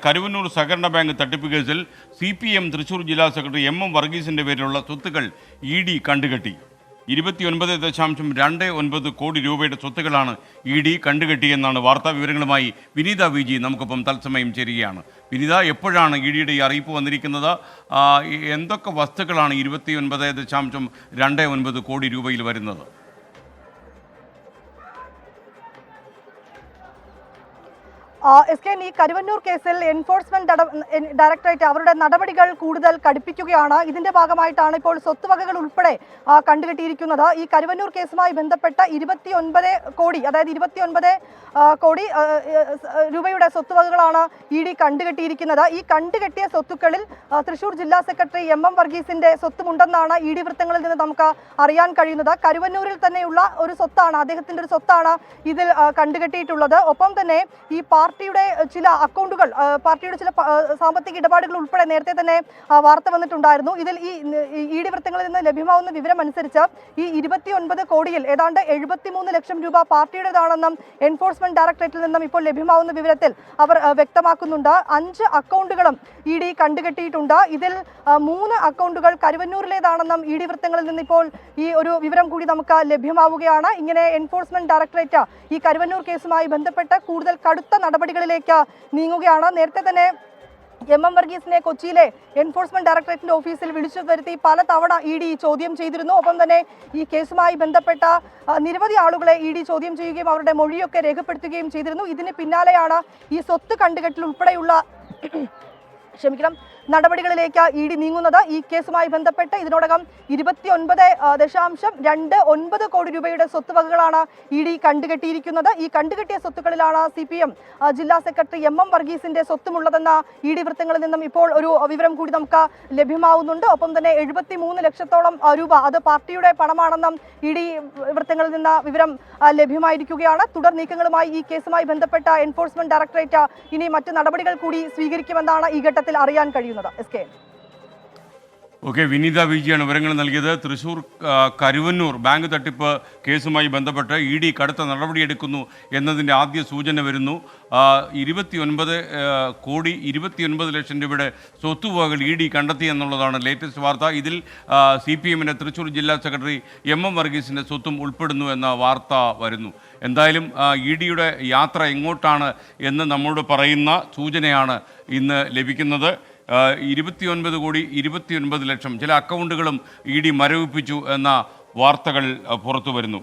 കരുവന്നൂർ സഹകരണ ബാങ്ക് തട്ടിപ്പ് കേസിൽ CPM തൃശൂർ ജില്ലാ സെക്രട്ടറി M വർഗീസിന്റെ പേരിലുള്ള സ്വത്തുക്കൾ ED കണ്ടുകെട്ടി. 29.29 കോടി രൂപയുടെ സ്വത്തുക്കളാണ് ED കണ്ടുകെട്ടിയെന്നാണ് വാർത്താ വിവരങ്ങളുമായി വിനീത VG നമുക്കൊപ്പം തത്സമയം ചേരുകയാണ്. വിനീത, എപ്പോഴാണ് EDയുടെ ഈ അറിയിപ്പ് വന്നിരിക്കുന്നത്? എന്തൊക്കെ വസ്തുക്കളാണ് 29.29 കോടി രൂപയിൽ വരുന്നത്? ഈ കരുവന്നൂർ കേസിൽ എൻഫോഴ്സ്മെന്റ് ഡയറക്ടറേറ്റ് അവരുടെ നടപടികൾ കൂടുതൽ കടുപ്പിക്കുകയാണ്. ഇതിന്റെ ഭാഗമായിട്ടാണ് ഇപ്പോൾ സ്വത്തുവകകൾ ഉൾപ്പെടെ കണ്ടുകെട്ടിയിരിക്കുന്നത്. ഈ കരുവന്നൂർ കേസുമായി ബന്ധപ്പെട്ട 29 കോടി, അതായത് 29 കോടി രൂപയുടെ സ്വത്തുവകകളാണ് ED കണ്ടുകെട്ടിയിരിക്കുന്നത്. ഈ കണ്ടുകെട്ടിയ സ്വത്തുക്കളിൽ തൃശൂർ ജില്ലാ സെക്രട്ടറി M വർഗീസിന്റെ സ്വത്തുമുണ്ടെന്നാണ് ED വൃത്തങ്ങളിൽ നിന്ന് നമുക്ക് അറിയാൻ കഴിയുന്നത്. കരുവന്നൂരിൽ തന്നെയുള്ള ഒരു സ്വത്താണ്, അദ്ദേഹത്തിന്റെ ഒരു സ്വത്താണ് ഇതിൽ കണ്ടുകെട്ടിയിട്ടുള്ളത്. ഒപ്പം തന്നെ ഈ പാർട്ടിയുടെ ചില അക്കൗണ്ടുകൾ, പാർട്ടിയുടെ ചില സാമ്പത്തിക ഇടപാടുകൾ ഉൾപ്പെടെ നേരത്തെ തന്നെ വാർത്ത വന്നിട്ടുണ്ടായിരുന്നു. ഇതിൽ ഈ ED വൃത്തങ്ങളിൽ നിന്ന് ലഭ്യമാവുന്ന വിവരം അനുസരിച്ച് ഈ 29 കോടിയിൽ ഏതാണ്ട് 73 ലക്ഷം രൂപ പാർട്ടിയുടേതാണെന്നും എൻഫോഴ്സ്മെന്റ് ഡയറക്ടറേറ്റിൽ നിന്നും ഇപ്പോൾ ലഭ്യമാവുന്ന വിവരത്തിൽ അവർ വ്യക്തമാക്കുന്നുണ്ട്. 5 അക്കൗണ്ടുകളും ED കണ്ടുകെട്ടിയിട്ടുണ്ട്. ഇതിൽ 3 അക്കൗണ്ടുകൾ കരുവന്നൂരിലേതാണെന്നും ED വൃത്തങ്ങളിൽ നിന്ന് ഇപ്പോൾ ഈ ഒരു വിവരം കൂടി നമുക്ക് ലഭ്യമാവുകയാണ്. ഇങ്ങനെ എൻഫോഴ്സ്മെന്റ് ഡയറക്ടറേറ്റ് ഈ കരുവന്നൂർ കേസുമായി ബന്ധപ്പെട്ട് കൂടുതൽ കടുത്ത നടപടികളിലേക്ക് നീങ്ങുകയാണ്. നേരത്തെ തന്നെ M വർഗീസിനെ കൊച്ചിയിലെ എൻഫോഴ്സ്മെന്റ് ഡയറക്ടറേറ്റിന്റെ ഓഫീസിൽ വിളിച്ചു വരുത്തി പല തവണ ED ചോദ്യം ചെയ്തിരുന്നു. ഒപ്പം തന്നെ ഈ കേസുമായി ബന്ധപ്പെട്ട നിരവധി ആളുകളെ ED ചോദ്യം ചെയ്യുകയും അവരുടെ മൊഴിയൊക്കെ രേഖപ്പെടുത്തുകയും ചെയ്തിരുന്നു. ഇതിന് പിന്നാലെയാണ് ഈ സ്വത്ത് കണ്ടുകെട്ടൽ ഉൾപ്പെടെയുള്ള നടപടികളിലേക്ക് ED നീങ്ങുന്നത്. ഈ കേസുമായി ബന്ധപ്പെട്ട് ഇതിനോടകം 29.29 കോടി രൂപയുടെ സ്വത്തുവകകളാണ് ED കണ്ടുകെട്ടിയിരിക്കുന്നത്. ഈ കണ്ടുകെട്ടിയ സ്വത്തുക്കളിലാണ് CPM ജില്ലാ സെക്രട്ടറി M വർഗീസിന്റെ സ്വത്തുമുള്ളതെന്ന ED വൃത്തങ്ങളിൽ നിന്നും ഇപ്പോൾ ഒരു വിവരം കൂടി നമുക്ക് ലഭ്യമാവുന്നുണ്ട്. ഒപ്പം തന്നെ 73 ലക്ഷത്തോളം രൂപ അത് പാർട്ടിയുടെ പണമാണെന്നും ED വൃത്തങ്ങളിൽ നിന്ന് വിവരം ലഭ്യമായിരിക്കുകയാണ്. തുടർ നീക്കങ്ങളുമായി ഈ കേസുമായി ബന്ധപ്പെട്ട എൻഫോഴ്സ്മെന്റ് ഡയറക്ടറേറ്റ് ഇനി മറ്റ് നടപടികൾ കൂടി സ്വീകരിക്കുമെന്നാണ് ഈ ഘട്ടത്തിൽ അറിയാൻ കഴിയുന്നത്. ഓക്കെ, വിനീത VG-യാണ് വിവരങ്ങൾ നൽകിയത്. തൃശൂർ കരുവന്നൂർ ബാങ്ക് തട്ടിപ്പ് കേസുമായി ബന്ധപ്പെട്ട് ED കടുത്ത നടപടിയെടുക്കുന്നു എന്നതിൻ്റെ ആദ്യ സൂചന വരുന്നു. 29 ലക്ഷം രൂപയുടെ സ്വത്തുവകകൾ ED കണ്ടെത്തി എന്നുള്ളതാണ് ലേറ്റസ്റ്റ് വാർത്ത. ഇതിൽ CPM-ന്റെ തൃശൂർ ജില്ലാ സെക്രട്ടറി M വർഗീസിൻ്റെ സ്വത്തും ഉൾപ്പെടുന്നു എന്ന വാർത്ത വരുന്നു. എന്തായാലും EDയുടെ യാത്ര എങ്ങോട്ടാണ് എന്ന് നമ്മോട് പറയുന്ന സൂചനയാണ് ഇന്ന് ലഭിക്കുന്നത്. 29 കോടി 29 ലക്ഷം ചില അക്കൗണ്ടുകളും ED മരവിപ്പിച്ചു എന്ന വാർത്തകൾ പുറത്തു വരുന്നു.